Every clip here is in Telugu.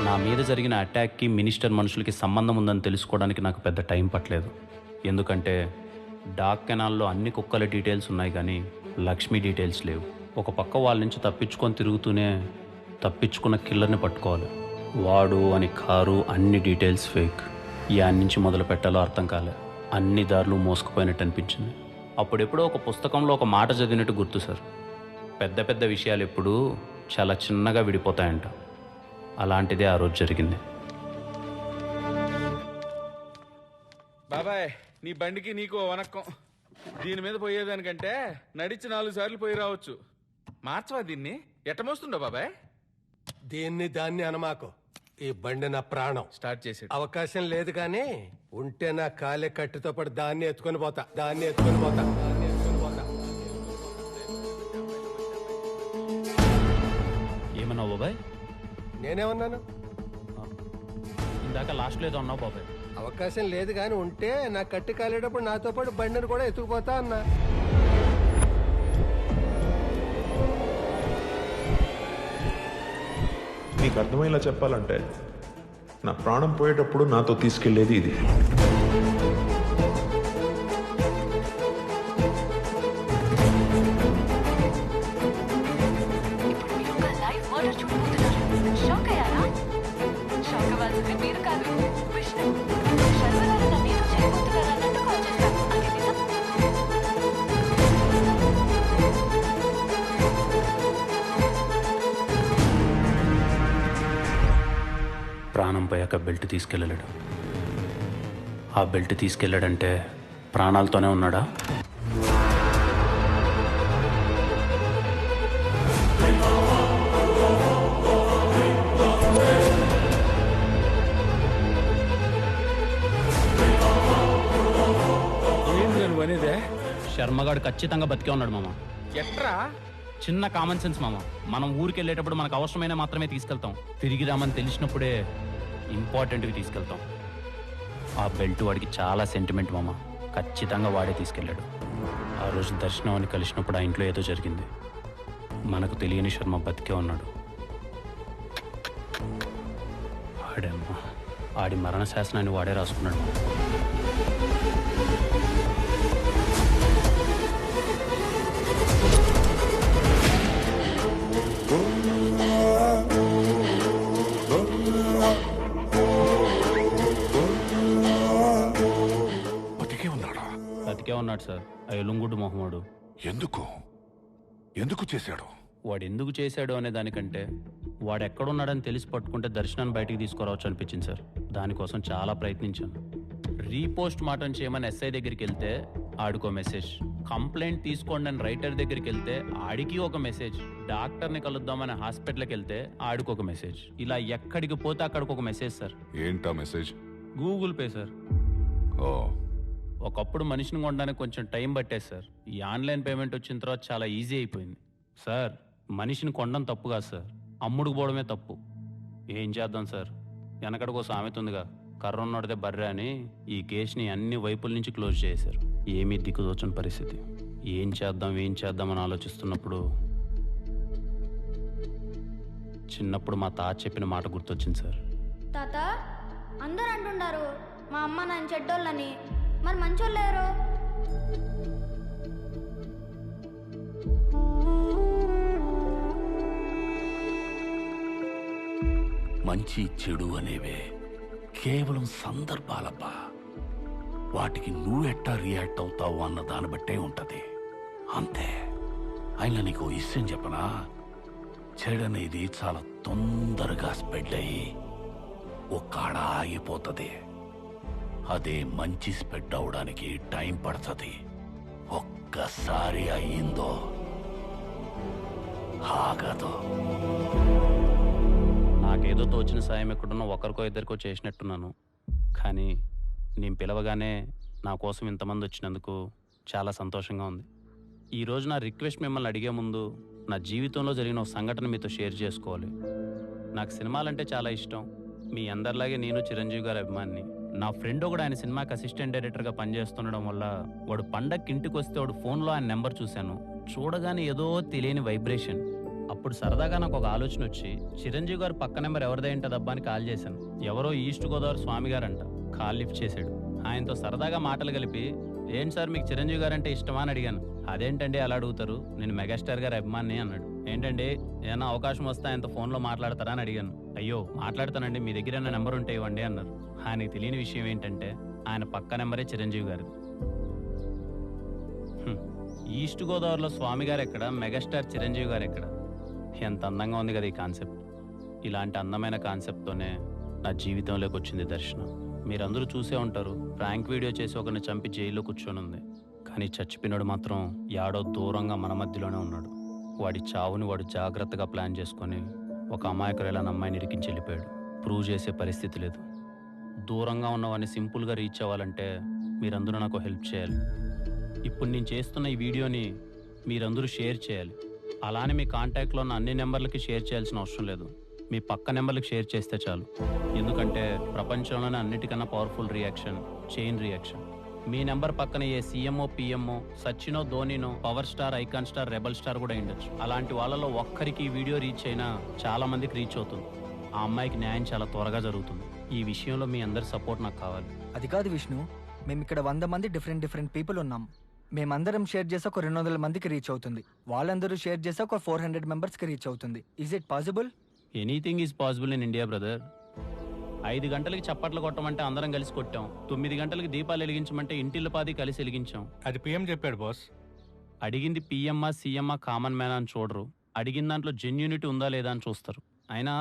నా మీద జరిగిన అటాక్కి మినిస్టర్ మనుషులకి సంబంధం ఉందని తెలుసుకోవడానికి నాకు పెద్ద టైం పట్టలేదు. ఎందుకంటే డాక్ కెనాల్లో అన్ని కుక్కల డీటెయిల్స్ ఉన్నాయి కానీ లక్ష్మి డీటెయిల్స్ లేవు. ఒక పక్క వాళ్ళ నుంచి తప్పించుకొని తిరుగుతూనే తప్పించుకున్న కిల్లర్ని పట్టుకోవాలి. వాడు అని కారు అన్ని డీటెయిల్స్ ఫేక్. యాన్ నుంచి మొదలు పెట్టాలో అర్థం కాలే. అన్ని దారులు మోసుకుపోయినట్టు అనిపించింది. అప్పుడెప్పుడో ఒక పుస్తకంలో ఒక మాట చదివినట్టు గుర్తు సార్, పెద్ద పెద్ద విషయాలు ఎప్పుడూ చాలా చిన్నగా విడిపోతాయంట. అలాంటిదే ఆ రోజు జరిగింది. బాబాయ్, నీ బండికి నీకు వనక్కం. దీని మీద పోయేదానికంటే నడిచి 4 సార్లు పోయి రావచ్చు. మార్చవా దీన్ని? ఎట్టమోస్తుండో బాబాయ్? దీన్ని దాన్ని అనమాకు. ఈ బండి నా ప్రాణం. స్టార్ట్ చేసి అవకాశం లేదు కానీ ఉంటే నా కాలే కట్టితో పాటు దాన్ని ఎత్తుకొని పోతా. ఏమన్నావు బాబాయ్? నేనేమన్నాను? ఇందాక లాస్ట్లో ఏదో అన్నావు బాబాయ్. అవకాశం లేదు కానీ ఉంటే నా కట్టి కాలేటప్పుడు నాతో పాటు బండిని కూడా ఎత్తుకుపోతా అన్నా. నీకు అర్థమయ్యేలా చెప్పాలంటే నా ప్రాణం పోయేటప్పుడు నాతో తీసుకెళ్లేది ఇది. ప్రాణం పోయాక బెల్ట్ తీసుకెళ్ళలేడు. ఆ బెల్ట్ తీసుకెళ్ళాడంటే ప్రాణాలతోనే ఉన్నాడా? శర్మగాడు ఖచ్చితంగా బతికే ఉన్నాడు మామ. ఎట్రా? చిన్న కామన్ సెన్స్ మామ. మనం ఊరికి వెళ్ళేటప్పుడు మనకు అవసరమైన మాత్రమే తీసుకెళ్తాం. తిరిగి రామని తెలిసినప్పుడే ఇంపార్టెంట్వి తీసుకెళ్తాం. ఆ బెల్ట్ వాడికి చాలా సెంటిమెంట్ మామ. ఖచ్చితంగా వాడే తీసుకెళ్ళాడు. ఆ రోజు దర్శనం అని కలిసినప్పుడు ఆ ఇంట్లో ఏదో జరిగింది. మనకు తెలియని శర్మ బతికే ఉన్నాడు. ఆడేమ్మా, ఆడి మరణ శాసనాన్ని వాడే రాసుకున్నాడు. బతికే ఉన్నాడు సార్. ఆ ఎలుంగుడు మొహమ్మడు. ఎందుకు చేశాడు? వాడు ఎందుకు చేశాడు అనే దానికంటే వాడు ఎక్కడున్నాడని తెలిసి పట్టుకుంటే దర్శనాన్ని బయటికి తీసుకురావచ్చు అనిపించింది సార్. దానికోసం చాలా ప్రయత్నించాను. రీపోస్ట్ మార్టం చేయమని ఎస్ఐ దగ్గరికి వెళ్తే ఆడికో మెసేజ్, కంప్లైంట్ తీసుకోండి అని రైటర్ దగ్గరికి వెళ్తే ఆడికి ఒక మెసేజ్, డాక్టర్ని కలుద్దామని హాస్పిటల్కి వెళ్తే ఆడికి ఒక మెసేజ్. ఇలా ఎక్కడికి పోతే అక్కడికి ఒక మెసేజ్ సార్. ఏంటా మెసేజ్? Google Pay sir. ఓ, ఒకప్పుడు మనిషిని కొనడానికి కొంచెం టైం పట్టేది సార్. ఈ ఆన్లైన్ పేమెంట్ వచ్చిన తర్వాత చాలా ఈజీ అయిపోయింది సార్. మనిషిని కొనడం తప్పు కాదు సార్, అమ్ముడుకు పోవడమే తప్పు. ఏం చేద్దాం సార్, వెనకడికో సామెత ఉందిగా, కర్ర ఉన్నోడితే బర్రె అని. ఈ కేసుని అన్ని వైపుల నుంచి క్లోజ్ చేశారు. ఏమీ దిక్కుదోచని పరిస్థితి. ఏం చేద్దామని ఆలోచిస్తున్నప్పుడు చిన్నప్పుడు మా తాత చెప్పిన మాట గుర్తొచ్చింది సార్. తాత, అందరూ అంటుండారు మా అమ్మ నాన్న చెడ్డోళ్ళని, మరి మంచోళ్ళు ఎవరు? మంచి చెడు అనేవే కేవలం సందర్భాలబ్బా. వాటికి నువ్వెట్టా రియాక్ట్ అవుతావు అన్న దాన్ని బట్టే ఉంటది, అంతే. అయినా నీకు విషయం చెప్పనా, చెడనేది చాలా తొందరగా స్ప్రెడ్ అయ్యి ఒక్కడ ఆగిపోతుంది. అదే మంచి స్ప్రెడ్ అవడానికి టైం పడుతుంది. ఒక్కసారి అయ్యిందో ఆగదు. నాకేదో తోచిన సాయం ఎక్కడున్నా ఒకరికో ఇద్దరికో చేసినట్టున్నాను. కానీ నేను పిలవగానే నా కోసం ఇంతమంది వచ్చినందుకు చాలా సంతోషంగా ఉంది. ఈరోజు నా రిక్వెస్ట్ మిమ్మల్ని అడిగే ముందు నా జీవితంలో జరిగిన ఒక సంఘటన మీతో షేర్ చేసుకోవాలి. నాకు సినిమాలంటే చాలా ఇష్టం. మీ అందరిలాగే నేను చిరంజీవి గారి అభిమానిని. నా ఫ్రెండ్ ఒకడు ఆయన సినిమాకి అసిస్టెంట్ డైరెక్టర్గా పనిచేస్తుండడం వల్ల వాడు పండగకి ఇంటికి వస్తే వాడు ఫోన్లో ఆయన నెంబర్ చూశాను. చూడగానే ఏదో తెలియని వైబ్రేషన్. అప్పుడు సరదాగా నాకు ఒక ఆలోచన వచ్చి చిరంజీవి గారు పక్క నెంబర్ ఎవరిదే ఉంటుందబ్బా అని కాల్ చేశాను. ఎవరో ఈస్ట్ గోదావరి స్వామి గారంట. కాల్ లిఫ్ట్ చేశాడు. ఆయనతో సరదాగా మాటలు కలిపి, ఏంటి సార్ మీకు చిరంజీవి గారు అంటే ఇష్టమా అని అడిగాను. అదేంటండి అలా అడుగుతారు, నేను మెగాస్టార్ గారి అభిమాని అన్నాడు. ఏంటండి ఏమైనా అవకాశం వస్తే ఆయనతో ఫోన్లో మాట్లాడతారా అని అడిగాను. అయ్యో మాట్లాడతానండి, మీ దగ్గర ఏమైనా నెంబర్ ఉంటే ఇవ్వండి అన్నారు. ఆయనకి తెలియని విషయం ఏంటంటే ఆయన పక్క నెంబరే చిరంజీవి గారు. ఈస్ట్ గోదావరిలో స్వామి గారు ఎక్కడ, మెగాస్టార్ చిరంజీవి గారు ఎక్కడ? ఎంత అందంగా ఉంది కదా ఈ కాన్సెప్ట్. ఇలాంటి అందమైన కాన్సెప్ట్తోనే నా జీవితంలోకి వచ్చింది దర్శనం. మీరందరూ చూసే ఉంటారు, ప్రాంక్ వీడియో చేసి ఒకరిని చంపి జైల్లో కూర్చొని ఉంది. కానీ చచ్చిపోయినాడు మాత్రం యాడో దూరంగా మన మధ్యలోనే ఉన్నాడు. వాడి చావుని వాడు జాగ్రత్తగా ప్లాన్ చేసుకొని ఒక అమాయకురాలైన అమ్మాయిని ఇరికించి వెళ్ళిపోయాడు. ప్రూవ్ చేసే పరిస్థితి లేదు. దూరంగా ఉన్న వాడిని సింపుల్గా రీచ్ అవ్వాలంటే మీరందరూ నాకు హెల్ప్ చేయాలి. ఇప్పుడు నేను చేస్తున్న ఈ వీడియోని మీరందరూ షేర్ చేయాలి. అలానే మీ కాంటాక్ట్లో ఉన్న అన్ని నెంబర్లకి షేర్ చేయాల్సిన అవసరం లేదు. మీ పక్క నెంబర్లకు షేర్ చేస్తే చాలు. ఎందుకంటే ప్రపంచంలోనే అన్నిటికన్నా పవర్ఫుల్ రియాక్షన్ చైన్ రియాక్షన్. మీ నెంబర్ పక్కన ఏ సీఎంఓ, పిఎంఓ, సచినో, ధోనినో, power star, icon star, rebel star కూడా ఉండొచ్చు. అలాంటి వాళ్ళలో ఒక్కరికి ఈ వీడియో రీచ్ అయినా చాలా మందికి రీచ్ అవుతుంది. ఆ అమ్మాయికి న్యాయం చాలా త్వరగా జరుగుతుంది. ఈ విషయంలో మీ అందరి సపోర్ట్ నాకు కావాలి. అది కాదు విష్ణు, మేము ఇక్కడ 100 మంది డిఫరెంట్ పీపుల్ ఉన్నాం. మేమందరం షేర్ చేసి ఒక 200 మందికి రీచ్ అవుతుంది. వాళ్ళందరూ షేర్ చేసి ఒక 400 మెంబర్స్కి రీచ్ అవుతుంది. Is it possible? Anything is possible in India brother. 5 గంటలకి చప్పట్లు కొట్టమంటే అందరం కలిసి కొట్టాం. 9 గంటలకి దీపాలు వెలిగించమంటే ఇంటిల్లపాది కలిసి వెలిగించాం. అది పిఎం చెప్పాడు బాస్. అడిగింది పిఎంఆ, సీఎంఆ, కామన్ మ్యాన్ అని చూడరు. అడిగిన దాంట్లో జెన్యూనిటీ ఉందా లేదా అని చూస్తారు. అయినా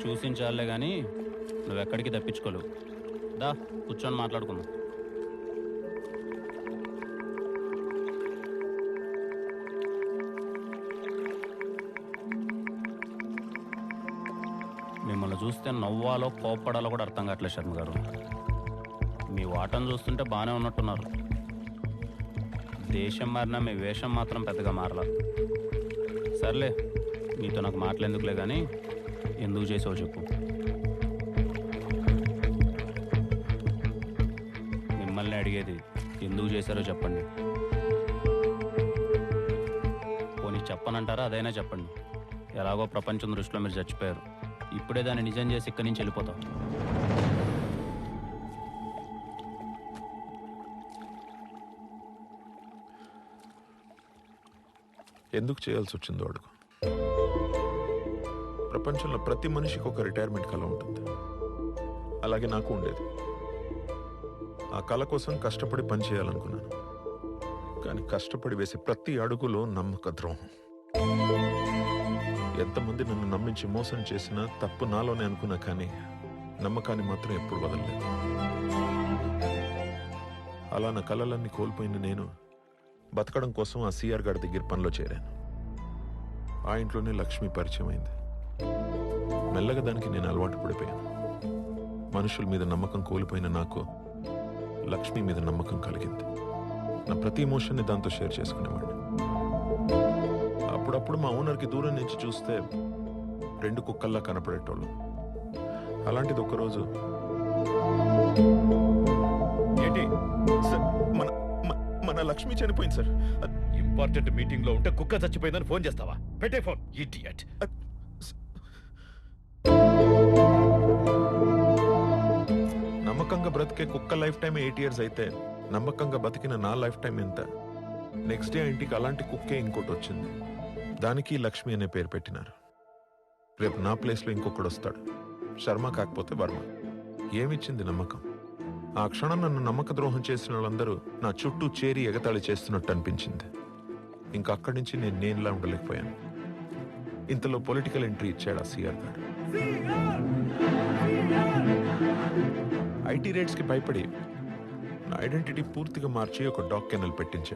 చూసించాలే కానీ నువ్వెక్కడికి తప్పించుకోలేవు. దా కూర్చొని మాట్లాడుకుందాం. మిమ్మల్ని చూస్తే నవ్వాలో కోప్పడాలో కూడా అర్థం కావట్లేదు శర్మ గారు. మీ వాటను చూస్తుంటే బాగానే ఉన్నట్టున్నారు. దేశం మారినా మీ వేషం మాత్రం పెద్దగా మారలా. సర్లే, మీతో నాకు మాట్లాడేందుకులే కానీ ఎందుకు చేసావు చెప్పు. మిమ్మల్ని అడిగేది ఎందుకు చేశారో చెప్పండి. పోనీ చెప్పనంటారా? అదైనా చెప్పండి. ఎలాగో ప్రపంచం దృష్టిలో మీరు చచ్చిపోయారు. ఇప్పుడే దాన్ని నిజం చేసి ఇక్కడి నుంచి వెళ్ళిపోతాం. ఎందుకు చేయాల్సి వచ్చిందో అడుగు. ప్రపంచంలో ప్రతి మనిషికి ఒక రిటైర్మెంట్ కళ ఉంటుంది. అలాగే నాకు ఉండేది. ఆ కళ కోసం కష్టపడి పని చేయాలనుకున్నాను. కానీ కష్టపడి వేసే ప్రతి అడుగులో నమ్మక ద్రోహం. ఎంతమంది నన్ను నమ్మించి మోసం చేసినా తప్పు నాలోనే అనుకున్నా, కానీ నమ్మకాన్ని మాత్రం ఎప్పుడు వదలలేదు. అలా నా కళలన్నీ కోల్పోయిన నేను బతకడం కోసం ఆ సిఆర్ గారి దగ్గర పనిలో చేరాను. ఆ ఇంట్లోనే లక్ష్మి పరిచయం అయింది. మెల్లగా దానికి నేను అలవాటు పడిపోయాను. మనుషుల మీద నమ్మకం కోల్పోయిన నాకు లక్ష్మి మీద నమ్మకం కలిగింది. నా ప్రతి ఎమోషన్ని దాంతో షేర్ చేసుకునేవాడిని. అప్పుడప్పుడు మా ఓనర్కి దూరం నుంచి చూస్తే 2 కుక్కల్లా కనపడేటోళ్ళు. అలాంటిది ఒకరోజు, ఏంటి సార్, మన లక్ష్మి చనిపోయింది సార్. ఇంపార్టెంట్ మీటింగ్ లో ఉంటే కుక్క చచ్చిపోయిందని ఫోన్ చేస్తావా? పెట్టే ఫోన్, ఇడియట్. నమ్మకంగా బ్రతికే కుక్క లైఫ్ టైం 8 years అయితే నమ్మకంగా బతికిన నా లైఫ్ టైం ఎంత? నెక్స్ట్ డే ఇంటికి అలాంటి కుక్కే ఇంకోటి వచ్చింది. దానికి లక్ష్మి అనే పేరు పెట్టినారు. రేపు నా ప్లేస్లో ఇంకొకడు వస్తాడు. శర్మ కాకపోతే వర్మ. ఏమిచ్చింది నమ్మకం? ఆ క్షణం నన్ను నమ్మక ద్రోహం చేసిన వాళ్ళందరూ నా చుట్టూ చేరి ఎగతాళి చేస్తున్నట్టు అనిపించింది. ఇంకా అక్కడి నుంచి నేనులా ఉండలేకపోయాను. ఇంతలో పొలిటికల్ ఎంట్రీ ఇచ్చాడు ఆ సిఆర్ గారు. ఐటీ రేట్స్కి భయపడి నా ఐడెంటిటీ పూర్తిగా మార్చి ఒక డాగ్ కెనల్ పెట్టించాడు.